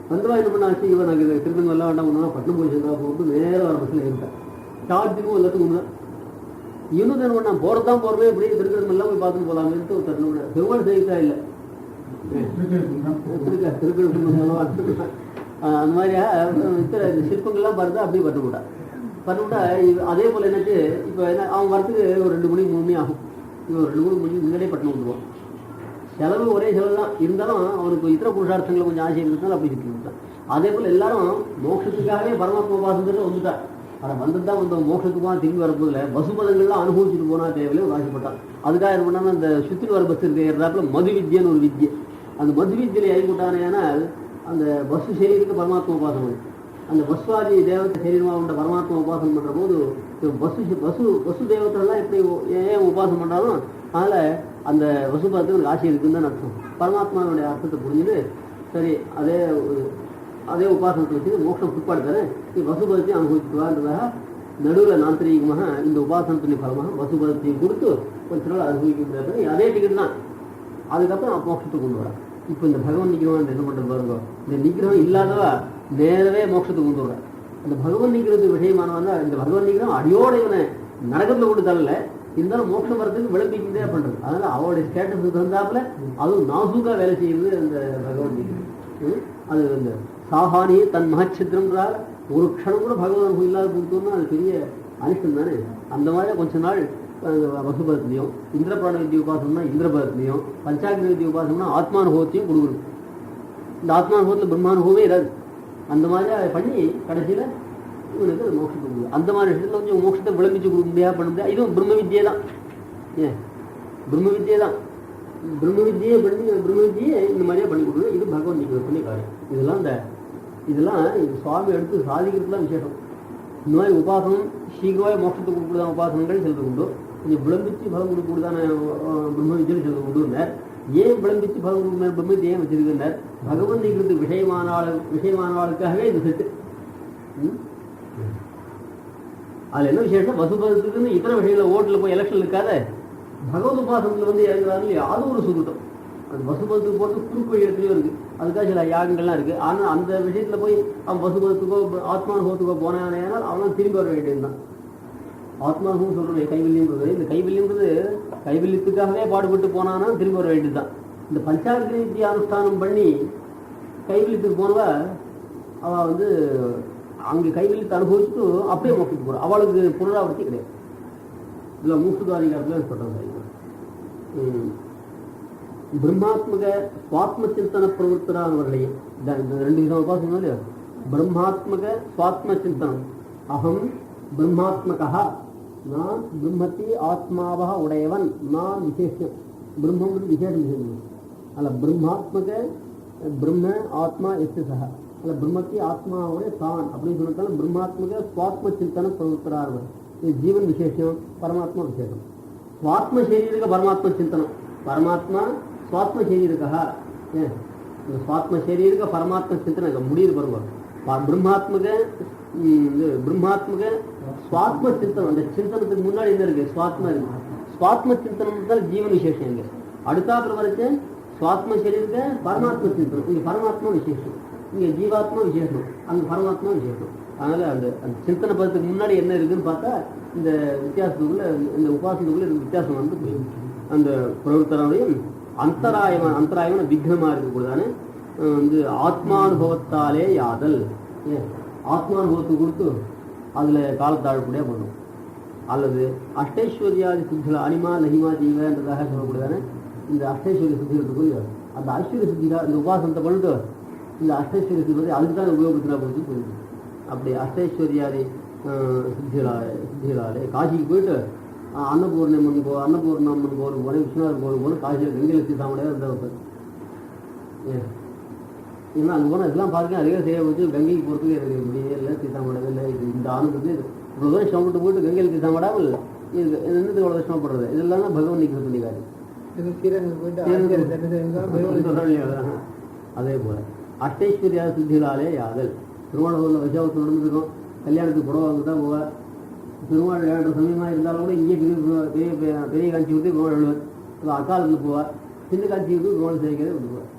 [SPEAKER 1] வந்தவா என்ன பண்ண ஆச்சு, இவன் நாங்கள் திருவண்ணாமலை வேண்டாம் ஒன்றா பட்டணம் போய் சேர்ந்தா போட்டு நேரம் வர பஸ்ஸில் ஏறிட்டேன். சார்ஜுக்கும் எல்லாத்துக்கும் ஒன்று தான். இன்னும் என்ன பண்ணால் போகிறதான் போகிறவே இப்படி திருக்கணமெல்லாம் போய் பார்த்துட்டு போகலாமேன்ட்டு ஒரு தருணம். பெருமாள் செய்தா இல்லை அந்த மாதிரியா இந்த சிற்பங்கள்லாம் பார்த்தா அப்படியே பட்டுவிட்டா அதே போல் என்னாச்சு. இப்போ என்ன அவன் வரத்துக்கு ஒரு 2 மணி 3 மணி ஆகும். இவன் ஒரு 2 மணி முன்னாடியே பட்டணம் வந்துடுவான். செலவு ஒரே செலவு தான் இருந்தாலும் அவனுக்கு இத்தனை புருஷார்த்தங்களை கொஞ்சம் ஆசை இருந்தாலும் அப்படி சுற்றி விட்டான். அதே போல் எல்லாரும் மோட்சத்துக்காகவே பரமாத்மா உபாசனத்தில் வந்துட்டான். அதை வந்துட்டு தான் வந்தோம். மோட்சத்துக்குமா திரும்பி வரப்போதில்ல பசுபதங்கள்லாம் அனுபவிச்சுட்டு போனால் தேவையில்லை ஒரு ஆசைப்பட்டான். அதுக்காக என்ன பண்ணாலும் அந்த சுற்றிட்டு வர பஸ் இருக்கிறதாப்புல மது வித்யன்னு ஒரு வித்யை. அந்த மது வித்தியில் இறங்கிவிட்டானேனால் அந்த பஸ்ஸு சரீரத்துக்கு பரமாத்மா உபாசனம். அந்த பஸ்வாதி தேவத்தை சரீரமாக உண்ட பரமாத்மா உபாசனம் பண்ணுற போது பசு தேவத்தெல்லாம் எப்படி ஏன் உபாசனம் பண்ணுறாலும் அதனால் அந்த வசுபதத்துக்கு ஒரு ஆசை இருக்குன்னு தான் அர்த்தம். பரமாத்மாவுடைய அர்த்தத்தை புரிஞ்சுட்டு சரி அதே உபாசனத்தை வச்சு மோட்சம் பிற்பாடு தானே நீ வசுபதத்தையும் அனுபவிச்சுட்டுவான்றதாக நடுவில் நாந்திரீகமாக இந்த உபாசனத்தின் பலமாக வசுபதத்தையும் கொடுத்து கொஞ்ச நாள் அனுபவிக்க முடியாது. அதே டிக்கெட் தான். அதுக்கப்புறம் மோட்சத்தை கொண்டு வரான். இப்போ இந்த பகவன் நிகிரகம் என்ன பண்ணுறது பாருங்க. இந்த நிகிரகம் இல்லாதவா நேரவே மோட்சத்தை கொண்டு வர. இந்த பகவன் நிகிரகத்துக்கு விஷயமானவன் தான். இந்த பகவன் நிகிரகம் அடியோட இவனை நரகத்தில் கொண்டு தரல, இருந்தாலும் மோட்சம் வரதுக்கு விளம்பிக்கிட்டே பண்ணுறது. அதனால் அவருடைய ஸ்டேட்டஸுக்கு தந்தாப்புல அதுவும் நாசூக்காக வேலை செய்யுது அந்த பகவன் நிகிரகம். அது இந்த சாகானியே தன் மகச்சித்திரம்ன்றால் ஒரு க்ஷணம் கூட பகவான் இல்லாத கொடுத்தோம்னா அது பெரிய அனிஷ்டம் தானே. அந்த மாதிரி கொஞ்ச நாள் வசுபதத்துலையும் இந்திரபிராண வித்திய உபாசனம்னா இந்திரபதத்துலையும் பஞ்சாக்னி வித்திய உபாசனம்னா ஆத்மானுபவத்தையும் கொடுக்கணும். இந்த ஆத்மானுபவத்தில் பிரம்மானுபவமே இராது. அந்த மாதிரி அதை பண்ணி கடைசியில் இவனுக்கு அது மோட்சத்தை கொடுக்கும். அந்த மாதிரி விஷயத்தில் கொஞ்சம் மோட்சத்தை விளம்பிச்சு கொடுக்க முடியாது, பண்ண முடியாது. இதுவும் பிரம்ம வித்தியை தான். பிரம்ம வித்தியை தான். பிரம்ம வித்தியை பண்ணி பிரம்ம வித்தியை இந்த மாதிரியே பண்ணி கொடுக்கணும். இது பகவான் நீங்கள் பண்ணி காரியம். இதெல்லாம் சுவாமி எடுத்து சாதிக்கிறதுலாம் விசேஷம். இந்த மாதிரி உபாசனம் சீக்கிரமாக மோட்சத்தை கொடுக்குறதான உபாசனங்கள் சிலது உண்டு. கொஞ்சம் விளம்பிச்சு பலம் கொடுக்குறதான பிரம்ம வித்தியை சிலது உண்டுன்னார். ஏன் விளம்பிச்சு பலம் கொடுக்குற பிரம்ம வித்தியை ஏன் வச்சிருக்கிறார்? பகவன் நீங்கிறது விஷயமானவாளுக்காகவே இது செட்டு. அதில் என்ன விசேஷம்? வசுபதத்துக்குன்னு இத்தனை விஷயங்கள ஓட்டில் போய் எலெக்ஷன் இருக்காத பகவத் உபாசனத்தில் வந்து இறங்குறாங்க இல்லையா, அது ஒரு சுருட்டம். அந்த வசுபதத்துக்கு போகிறது குறுக்கு வழி இடத்துலையும் இருக்குது. அதுக்காக சில யாகங்கள்லாம் இருக்குது. ஆனால் அந்த விஷயத்தில் போய் அவன் வசுபதத்துக்கோ ஆத்மானுபவத்துக்கோ போனானால் அவனால் திரும்பி வர வேண்டியதுதான். ஆத்மானுபவம் சொல்கிறேன் கைவல்யம்ன்றது. இந்த கைவல்யம்ன்றது கைவல்யத்துக்காகவே பாடுபட்டு போனான்னா திரும்பி வர வேண்டியது தான். இந்த பஞ்சாக்னி வித்தியா அனுஷ்டானம் பண்ணி கைவல்யத்துக்கு போனவா அவள் வந்து அங்கே கைவல்யத்தை அனுபவிச்சுட்டு அப்படியே மோக்கிட்டு போகிறான். அவளுக்கு புனராவர்த்தி கிடையாது. இதில் மூசுதாரிகாரத்தில் சொல்கிறாங்க பிரம்மாத்மக சுவாத்ம சிந்தன பிரவருத்தரானவர்களையே இந்த 2 விதமாக பார்த்தோம்னா இல்லையா? பிரம்மாத்மக சுவாத்ம சிந்தனம். அகம் பிரம்மாத்மகா நான் பிரம்மத்தி ஆத்மாவா உடையவன் நான் விசேஷம். பிரம்மம் விசேஷம். அதில் பிரம்மாத்மக பிரம்ம ஆத்மா எஸ்ஸா அதில் பிரம்மத்தி ஆத்மாவுடைய தான் அப்படின்னு சொல்லிட்டாலும் பிரம்மாத்மக சுவாத்ம சிந்தன பிரவருத்தரானவர். இது ஜீவன் விசேஷம், பரமாத்மா விசேஷம். சுவாத்ம சரீரக பரமாத்ம சிந்தனம். பரமாத்மா சுவாத்ம சரீரகா, இந்த சுவாத்ம சரீரக பரமாத்ம சிந்தனை முடியுது பாருங்க. பிரம்மாத்மக பிரம்மாத்மக சுவாத்ம சிந்தனம். அந்த சிந்தனத்துக்கு முன்னாடி என்ன இருக்கு? சுவாத்மா இருக்கு. சுவாத்ம சிந்தனம் தான் ஜீவன் விசேஷம். இங்க அடுத்தாப்புல வரைச்சு சுவாத்ம சரீரக பரமாத்ம சிந்தனம். இங்க பரமாத்மா விசேஷம், இங்க ஜீவாத்மா விசேஷம், அங்க பரமாத்மா விசேஷம். அதனால அந்த அந்த சிந்தனை பதத்துக்கு முன்னாடி என்ன இருக்குன்னு பார்த்தா இந்த வித்தியாசத்துக்குள்ள, இந்த உபாசனத்துக்குள்ள இந்த வித்தியாசம் வந்து போயிடும். அந்த பிரவர்த்தனையும் அந்தராயமான விக்னமா இருக்கக்கூடாதானே வந்து ஆத்மானுபவத்தாலே யாதல். ஆத்மானுபவத்தை கொடுத்து அதுல காலத்தாழக்கூடிய பண்ணும். அல்லது அஷ்டைஸ்வர்யாதி சித்திகள் அனிமா லஹிமா ஜீவன்றதாக சொல்லக்கூடியதானே இந்த அஷ்டைஸ்வரிய சித்திகளுக்கு போய் அந்த ஐஸ்வர்ய சித்திகா இந்த உபாசனத்தை பண்ணிட்டு இந்த அஷ்டைஸ்வரிய சித்தி அதுக்கு தான் உபயோகப்படுத்தினா போயிட்டு போயிடுது. அப்படி அஷ்டைஸ்வர்யாதி சித்திகளாலே காசிக்கு போயிட்டு அன்னபூர்ணம்மன் அன்னபூர்ணம்மன் கோவில் போனேன், விஸ்வநாதர் கோவில் போனேன், காசியில் கங்கையில் சீதாமடையாக இருந்தவர். ஏன்னா அங்கே போனால் இதெல்லாம் பார்க்க அதிக செய்ய வச்சு கங்கைக்கு போகிறதுக்கு எனக்கு முடியவே இல்லை, சீதாமடையே இல்லை. இது இந்த ஆணுக்கு இவ்வளோ தூரம் சிரமப்பட்டு போயிட்டு கங்கையில் சீதாமடாமல் இது என்னது இவ்வளோ சிரமப்படுறது? இதெல்லாம் தான் பகவான் நிற்கிற சொல்லிக்காரு. அதே போல அஷ்டைஸ்வர்யா சித்திகளாலே யாதல். திருமணத்தில் விஷாவத்து நடந்துருக்கோம், கல்யாணத்துக்கு புடவை வாங்க தான் போவார். திருமணம் ஏழு சமயமாக இருந்தாலும் கூட இங்கே பெரிய பெரிய காட்சி விட்டு குரோணம் எழுவார். அக்காலத்தில் போவார், சின்ன காட்சி விட்டு குரோணம் செய்கிறத விட்டுருவார்.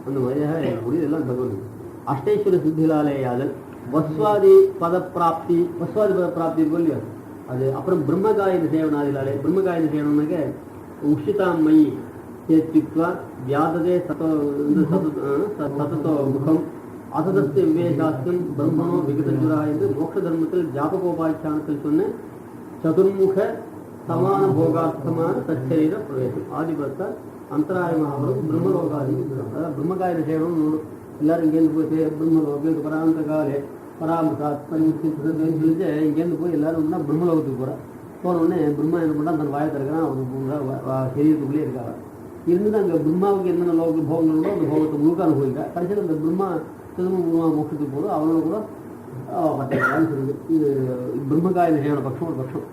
[SPEAKER 1] அந்த மாதிரியாக முடிவு எல்லாம் பகவான். அஷ்டைஸ்வர சித்திகளாலே யாதல். வஸ்வாதி பதப்பிராப்தி, வஸ்வாதி பதப்பிராப்தி இல்லையா அது. அப்புறம் பிரம்மகாயன சேவனாதிலாலே. பிரம்மகாயன சேவனம்னாக்க உஷிதாமயி சேத்வித்வா வியாததே சததோ முகம் அசதஸ்து விவேகாஸ்தம் பிரம்மனோ விகதஜுரா என்று மோட்ச தர்மத்தில் ஜாபகோபாக்கியானத்தில் சொன்ன சதுர்முக சமான போகார்த்தமான தச்சரீர பிரவேசம். ஆதிபத்தா அந்தராயமாகவும் பிரம்மலோகாதி. அதாவது பிரம்மகாயன சேவனம் எல்லாரும் இங்கேருந்து போய் பிரம்மலோக பராந்த காலே பராமசாத் சொல்லிட்டு இங்கேருந்து போய் எல்லாரும் பிரம்மலோகத்துக்கு போகிறா. போனோடனே பிரம்மா என்ன பண்ணா தன் வாயை திறக்கிறான், அவனுக்கு சரீரத்துக்குள்ளே இருக்காங்க. இருந்து அங்கே பிரம்மாவுக்கு என்னென்ன லோக போகங்களோ அந்த போகத்தை முழுக்க அனுபவிக்கா. கடைசியில் அந்த பிரம்மா திரும்ப மோட்சத்துக்கு போகிறோம், அவங்கள கூட பட்டான்னு சொல்லுது. இது பிரம்மகாய விஷயமான பட்சம் ஒரு பட்சம்.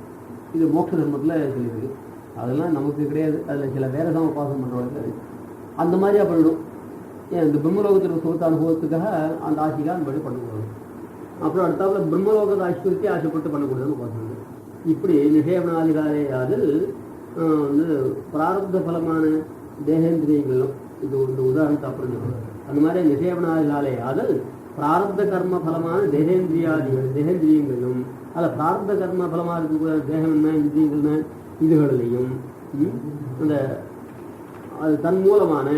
[SPEAKER 1] இது மோட்ச தர்மத்தில் சொல்லியிருக்கு. அதெல்லாம் நமக்கு கிடையாது. அதில் சில வேற தான் உபாசனம் பண்ணுறவங்க அந்த மாதிரியா பண்ணிடும். ஏன் இந்த பிரம்மலோகத்தில் சுகத்தை அனுபவத்துக்காக அந்த ஆசைக்காக அந்த படி பண்ணக்கூடாது. அப்புறம் அடுத்தாப்புல பிரம்மலோகத்தை ஐஸ்வர்யத்தை ஆசைப்பட்டு பண்ணக்கூடாதுன்னு உபாசனம். இப்படி நிஷேபனாதிகாரியாவது வந்து பிராரப்த பலமான தேகேந்திரியங்களும் இது ஒரு உதாரணத்தை அப்புறம் சொல்லுவாங்க. அந்த மாதிரி நிஷேபனாதிகாரியாவது பிராரப்த கர்ம பலமான தேகேந்திரியங்களும் அதில் பிராரப்த கர்ம பலமாக இருக்கக்கூடிய தேகம் என்ன இந்திரியங்கள்னா இதுகளிலையும் அந்த அது தன் மூலமான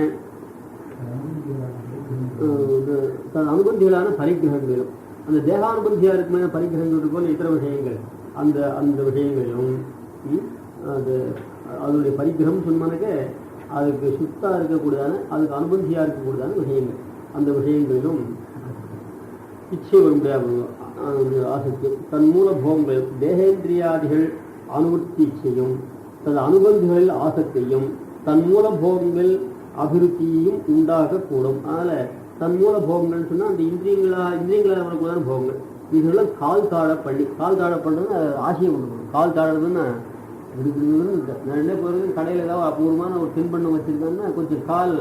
[SPEAKER 1] அனுபந்திகளான பரிகிரகங்களும் அந்த தேகானுபந்தியாக இருக்குமே பரிகிரகங்கள் போல இதர விஷயங்கள் அந்த அந்த விஷயங்களிலும் அது அதனுடைய பரிகிரகம் சொன்னாக்க அதுக்கு சுத்தாக இருக்கக்கூடியதான அதுக்கு அனுபந்தியாக இருக்கக்கூடியதான விஷயங்கள் அந்த விஷயங்களிலும் இச்சை வரும்படியாக ஆசைக்கு தன் மூல போகங்கள் தேகேந்திரியாதிகள் அனுபத்தி இச்சையும் தன் அனுபந்திகளில் ஆசக்தியும் தன் மூல போகங்கள் அபிருத்தியையும் உண்டாகக்கூடும். அதனால் தன் மூல போகங்கள்னு சொன்னால் அந்த இந்திரியங்களால் நம்மளுக்கு போகங்கள் இதெல்லாம் கால் தாழ பண்ணி கால் தாழ பண்ணுறதுன்னு ஆசையை கொண்டு போகணும். கால் தாழறதுன்னா நான் என்ன போகிறது கடையில் ஏதாவது அபூர்வமான ஒரு தின்பண்ணம் வச்சுருக்கேன்னா கொஞ்சம் கால்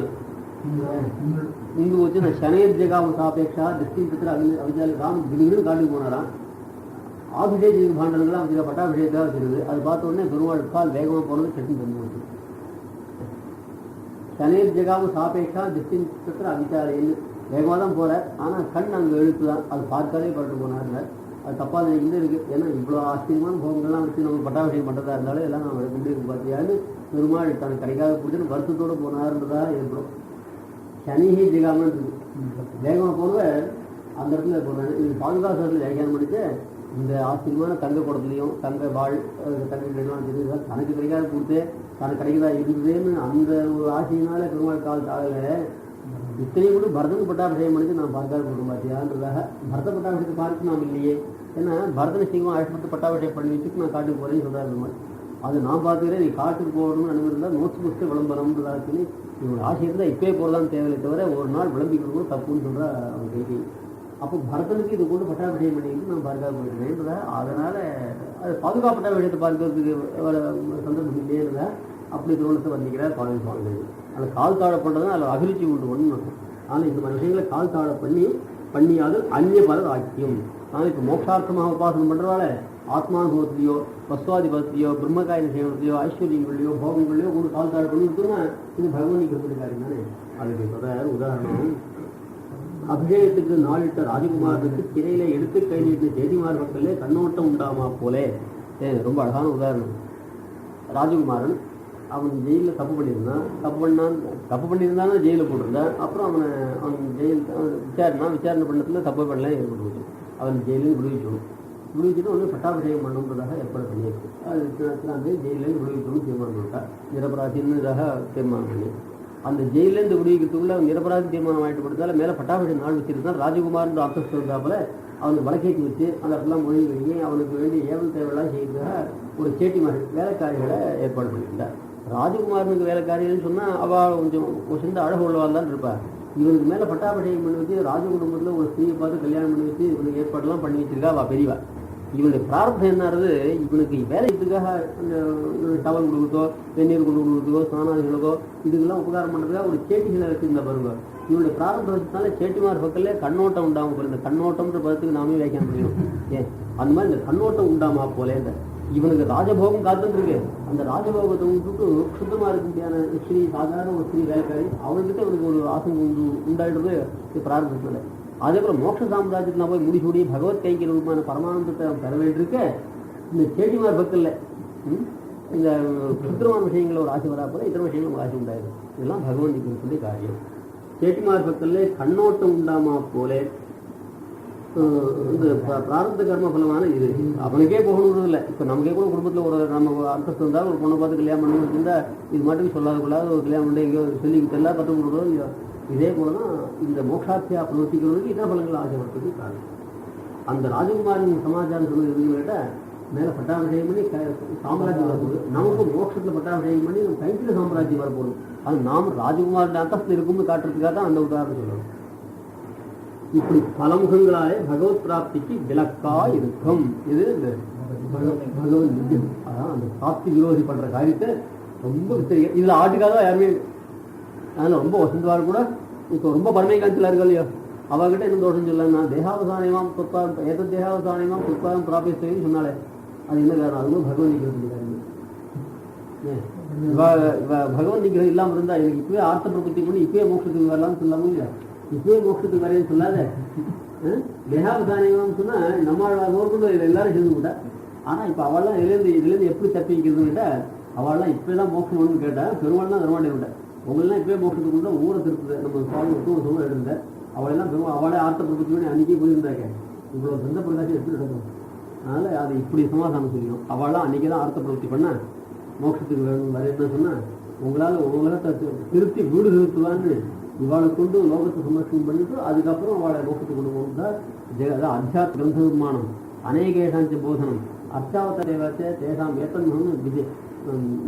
[SPEAKER 1] இங்கு வச்சு நான் சனையர் ஜெகாம சாப்பேட்சா திருஷ்டி பத்திர அவிஜாலி ராம் திடீர்னு காட்டுக்கு போனாராம். ஆபிஷேக பாண்டங்கள்லாம் வச்சுருக்க பட்டாபிஷேகத்தாக வச்சுருது. அது பார்த்த உடனே பெருமாள் கால் வேகமாக போனது சட்னி தந்து வச்சு சனையர் ஜெகாம சாப்பேட்சா திருஷ்டி பத்திர அவிஜாலின்னு வேகமாக தான் போகிறார். ஆனால் கண் அங்கே எழுத்து தான் அது பார்த்தாலே பட்டு போனார். அது தப்பாக நினைக்கிட்டு இருக்குது. ஏன்னா இவ்வளோ ஆச்சரியமான போகங்கள்லாம் வச்சு நம்ம பட்டாபிஷேகம் பண்ணுறதா இருந்தாலும் எல்லாம் நம்ம எடுக்க முடியும் பார்த்தியான்னு பெருமாள் தனக்கு கிடைக்காத பிடிச்சின்னு வருத்தத்தோடு போனார்ன்றதா ஏற்படும். சனிஹி ஜெகாமன்னு இருக்குது. வேகமாக போனவர் அந்த இடத்துல போனார். இது பாதுகாசத்தில் வியாக்கியானம் பண்ணிட்டு இந்த ஆச்சரியமான தங்க குடத்துலையும் தங்க வாழ் தங்க கிடைக்கலாம் தனக்கு கிடைக்காத கொடுத்து தனக்கு கிடைக்கதா இருக்குதுன்னு அந்த ஒரு ஆசையினால பெருமாள் கால் தாழலை. இத்தனையும் கூட பரதனுக்கு பட்டாபிஷேகம் பண்ணிட்டு நான் பார்க்காத போட்டு பார்த்தியான்றதாக பரத பட்டாபிஷேகத்தை பார்த்து நாம் இல்லையே. ஏன்னா பரதனை சீக்கிரம் அழைப்பட்டு பட்டாபிஷேகம் பண்ணி வச்சுட்டு நான் காட்டுக்கு போகிறேன்னு சொல்கிறார் பெருமாள். அது நான் பார்த்துக்கிறேன், நீ காட்டுக்கு போகணும்னு அனுமதிருந்தால் நோட்ஸ் முடிச்சு விளம்பரம்ன்றதாக சொல்லி இவங்க ஆசை இருந்தால் இப்போயே போகிறதான்னு தேவையில்லை தவிர ஒரு நாள் விளம்பி கொடுக்கணும் தப்புன்னு சொல்கிறா அவங்க கைக்கு. அப்போ பரதனுக்கு இது கொண்டு பட்டாபிஷேகம் பண்ணிட்டு நான் பார்க்காம போயிருந்தேன். அதனால அது பாதுகாப்பட்ட விஷயத்தை பார்க்கறதுக்கு சந்தர்ப்பம் இல்லையே அப்படி திருமணத்தை வந்திக்கிறார் சுவாமி சுவாமிகள். அதில் கால் தாழ பண்ணுறதுனா அதில் அபிருச்சி உண்டு ஒன்று. ஆனால் இந்த மாதிரி விஷயங்களை கால் தாழ பண்ணியாது அந்நிய பலர் ஆக்கியம். ஆனால் இப்போ மோட்சார்த்தமாக உபாசனம் பண்ணுறவால ஆத்மானுபவத்திலையோ வஸ்துவாதிபத்திலையோ பிரம்மகாய சேவனத்திலையோ ஐஸ்வர்யங்கள்லையோ போகங்கள்லையோ கூட கால் தாழ பண்ணி விட்டுனா இது பகவானிக்கு இருக்காருங்க தானே. அதுக்கு இப்போ உதாரணம், அபிஷேகத்துக்கு நாளிட்ட ராஜகுமாரனுக்கு சிறையில எடுத்து கை நீட்டின செய்திமார் மக்களே கண்ணோட்டம் உண்டாமா போலே. ரொம்ப அழகான உதாரணம். ராஜகுமாரன் அவன் ஜெயிலில் தப்பு பண்ணியிருந்தான்னு ஜெயிலில் போட்டிருந்தான். அப்புறம் அவன் ஜெயில் விசாரணை பண்ணத்துல தப்பு பண்ணலாம் ஏற்பட்டு போச்சு. அவன் ஜெயிலையும் விடுவிச்சுட்டு ஒன்று பட்டாபிஷேகம் பண்ணுறதாக ஏற்பாடு பண்ணியிருக்கு. அது ஜெயிலேருந்து விடுவிக்கணும்னு தீர்மானம் பண்ணிட்டா. நிரபராதின்னதாக தீர்மானம் பண்ணி அந்த ஜெயிலேருந்து விடுவிக்கிறதுக்குள்ள அவன் நிரபராதி தீர்மானம் ஆகிட்டு கொடுத்தால மேலே பட்டாபிஷேகம் நாள் வச்சிருந்தான். ராஜகுமார்ன்ற அர்த்தம் இருந்தாப்புல அவனுக்கு வழக்கேற்றி வச்சு அந்த இடத்துலாம் மொழி வெளியே அவனுக்கு வேண்டிய ஏவல் தேவையெல்லாம் செய்யறதாக ஒரு சேட்டிமார்கள் வேலைக்காரிகளை ஏற்பாடு பண்ணியிருந்தார். ராஜகுமாரனுக்கு வேலைக்காரிகள்னு சொன்னால் அவள் கொஞ்சம் சிந்த அழகு உள்ளவாள் தான் இருப்பாள். இவனுக்கு மேலே பட்டாபிஷேகம் பண்ணி வச்சு ராஜ குடும்பத்தில் ஒரு ஸ்திரீயை பார்த்து கல்யாணம் பண்ணி வச்சு இவனுக்கு ஏற்பாடுலாம் பண்ணி வச்சிருக்கா அவள் பெரியவா. இவனுடைய பிரார்த்தம் என்னது, இவனுக்கு வேலைக்காக டவல் கொடுக்குறதோ வெந்நீர் கொண்டு கொடுக்குறதோ ஸ்நானாதிகளுக்கோ இதுக்கெல்லாம் உபகாரம் பண்ணுறதுக்காக ஒரு சேட்டிகளை வச்சுருந்தா பாருங்க. இவனுடைய பிரார்த்தம் வச்சதுனால சேட்டிமார் பக்கத்துல கண்ணோட்டம் உண்டாமல் போல. இந்த கண்ணோட்டம்ன்ற பதத்துக்கு நாமே வியாக்கியம் பண்ணிடும். ஏன் அந்த மாதிரி இந்த கண்ணோட்டம் உண்டாமா போல இந்த இவனுக்கு ராஜபோகம் காத்துருக்கு. அந்த ராஜபோகத்தை விட்டுட்டு சுத்தமாக இருக்க முடியாத ஸ்ரீ சாதாரண ஒரு ஸ்ரீ வேலைக்காரி அவள்கிட்ட அவனுக்கு ஒரு ஆசை உண்டாயிடுறது பிரார்த்தனை. அதேபோல் மோட்ச சாம்ராஜ்யத்தில் நான் போய் முடிசூடி பகவத் கைக்கு ரூபமான பரமானந்தத்தை பெற வேண்டியிருக்க இந்த சேட்டிமார் பக்கத்தில் இந்த சுத்திரமான விஷயங்கள ஒரு ஆசை வரா போல இத்தனை விஷயங்கள் ஒரு ஆசை உண்டாயிடும். இதெல்லாம் பகவானுக்கு சொல்லி காரியம். சேட்டிமார் பக்கத்தில் கண்ணோட்டம் உண்டாமா போல இந்த பிராரப்த கர்ம பலமான இது அவனுக்கே போகணுன்றது இல்லை. இப்போ நமக்கே கூட குடும்பத்தில் ஒரு நம்ம அந்தஸ்து இருந்தால் ஒரு பொண்ணை பார்த்து கல்யாணம் பண்ணி வச்சிருந்தா இது மட்டும் சொல்லாத ஒரு கல்யாணம் பண்ணி எங்கேயோ சொல்லி எல்லாம் கற்றுக் கொடுக்குறதோ இதே போல தான் இந்த மோட்சாத்தியா பிரவர்த்திக்கிறதுக்கு இதர பலங்கள் ஆசைப்படுறதுக்கு காரணம். அந்த ராஜகுமாரின் சமாச்சாரம் சொன்னது எதுன்னு கேட்டால் மேலே பட்டாபிஷேகம் பண்ணி சாம்ராஜ்யம் வரப்போகுது. நமக்கும் மோட்சத்தில் பட்டாபிஷேகம் பண்ணி நம்ம கைத்தில் சாம்ராஜ்யம் வரப்போகுது. அது நாம் ராஜகுமாரின் அந்தஸ்து இருக்கும்னு காட்டுறதுக்காக தான் அந்த உதாரணம் சொல்லணும். இப்படி பலமுகங்களாலே பகவத் பிராப்திக்கு விளக்கா இருக்கும். இது இந்த பகவத் வித்தியம். அதான் அந்த பிராப்தி விரோதி பண்ற காரியத்தை ரொம்ப விசாரிக்க இதுல ஆட்டுக்காக யாருமே அதனால ரொம்ப வசந்தவாறு கூட இப்போ ரொம்ப பரமை காட்சியில் இருக்கா இல்லையோ அவகிட்ட என்ன தோஷம் சொல்லலாம். தேகாவசானியமாம் துத்பாதம் ஏதோ தேகாவசானியமாம் துத்பாதம் பிராபிஸ்தேன்னு சொன்னாலே அது என்ன காரணம்? அதுவும் பகவத் நிகிரகம். பகவத் நிகிரகம் இல்லாமல் இருந்தா எனக்கு இப்பவே ஆர்த்த பிரபத்தி பண்ணி இப்பவே மோட்சத்துக்கு வரலாம்னு சொல்லாம இல்லையா? இப்பவே மோட்சத்துக்கு வரையும் சொல்லாத தேகாவசானியமாம் சொன்னா நம்மளோட எல்லாரும் சேர்ந்து விட்டா. ஆனா இப்ப அவள்லாம் இதுலேருந்து எப்படி தப்பி வைக்கிறதுன்னு கேட்டா அவள்லாம் இப்பதான் மோட்சம் ஒன்று கேட்டா பெருமாள் தான் தரமாட்டே விட்டேன். உங்களெல்லாம் இப்பவே மோட்சத்துக்கு கொண்டு ஊரை திருப்புது நம்ம சுவாமி சுகம் எடுந்த அவளெல்லாம் பெருமாள் அவளே ஆர்த்த பிரபத்தி பண்ணி அன்னைக்கே போயிருந்தாக்க இவ்வளவு சொந்த பிரகாசம் எப்படி நடக்கும்? அதனால அது இப்படி சமாதானம் செய்யணும். அவள்லாம் அன்னைக்கு தான் ஆர்த்த பிரவர்த்தி பண்ண மோட்சத்துக்கு வேணும் வர என்ன சொன்னா உங்களால் உலகத்தை திருத்தி வீடு திருத்துவான்னு இவாளை கொண்டு லோகத்தை சமர்ஷனம் பண்ணிட்டு அதுக்கப்புறம் அவளை மோட்சத்துக்கு கொண்டு போகுது. அத்தியாத்ம கிரந்த நிர்மாணம் அநேகேஷாஞ்ச போதனம் அர்ச்சாவத தேவத்தை தேசாம் ஏத்தன்மு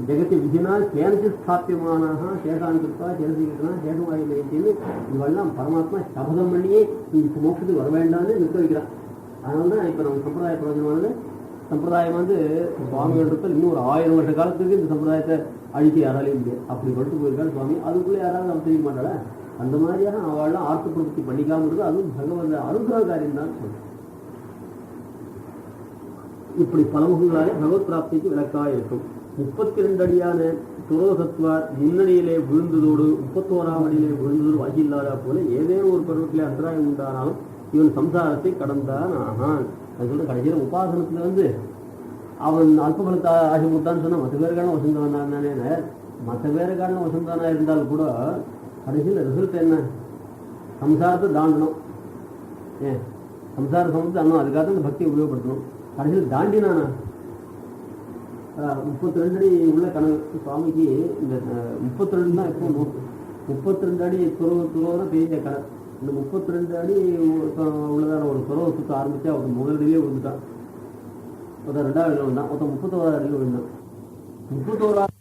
[SPEAKER 1] ஜெகத்தி விதினா கேனசி ஸ்தாபியமானாக சேஷான் கிருப்பா சேரசிக்கிட்டனா சேஷமாயி மையத்தின்னு இவெல்லாம் பரமாத்மா சபதம் பண்ணியே இப்போ மோட்சத்துக்கு வர வேண்டாம்னு நிற்க வைக்கிறான். அதனால தான் இப்போ நம்ம சம்பிரதாய பிரயோஜனமானது சம்பிரதாயம் சுவாமிகள் இருக்க இன்னும் ஒரு 1000 வருஷ காலத்துக்கு இந்த சம்பிரதாயத்தை அழிக்க யாராலையும் முடியாது. அப்படி படுத்து போயிருக்காரு சுவாமி. அதுக்குள்ளே யாராவது அவன் தெரிய மாட்டாள. அந்த மாதிரியாக அவள்லாம் ஆர்த்த பிரவர்த்தி பண்ணிக்காமல் இருக்குது. அதுவும் பகவத அனுகிரக காரியம் தான் சொல்றேன். இப்படி பலமுகங்களாலே பகவத் பிராப்திக்கு விளக்காக இருக்கும். 32 அடியான துரோகத்வார் முன்னணியிலே விழுந்ததோடு 31ஆம் அடியிலே விழுந்ததோடு வாக்கில்லாதா போல ஏதேனும் ஒரு பருவத்திலே அந்தராயம் உண்டானாலும் இவன் சம்சாரத்தை கடந்தான் ஆகான். அது சொல்ற கடைசியில் உபாசனத்துல அவன் அல்பபலத்தை ஆசை கொடுத்தான்னு சொன்னா மற்ற பேருக்கான வசந்தவன் தானே. மற்ற பேருக்கான வசந்தவனா இருந்தாலும் கூட கடைசியில் ரிசல்ட் என்ன? சம்சாரத்தை தாண்டணும். சம்சார சமத்து தாண்டணும். அதுக்காக இந்த பக்தியை உபயோகப்படுத்தணும். கடைசியில் தாண்டினானா 32 அடி உள்ள கணக்கு சுவாமிக்கு இந்த 32 தான் எப்போ 32 அடி துறவு பெரிய கணக்கு. இந்த 32 அடி உள்ளதான ஒரு துறவை சுத்த ஆரம்பிச்சு அவர் முதல் அடியிலே விழுந்துட்டான். ஒருத்தர் 2வது அடியில் விழுந்தான். ஒருத்தர் 31ஆவது அடியில் விழுந்தான். 31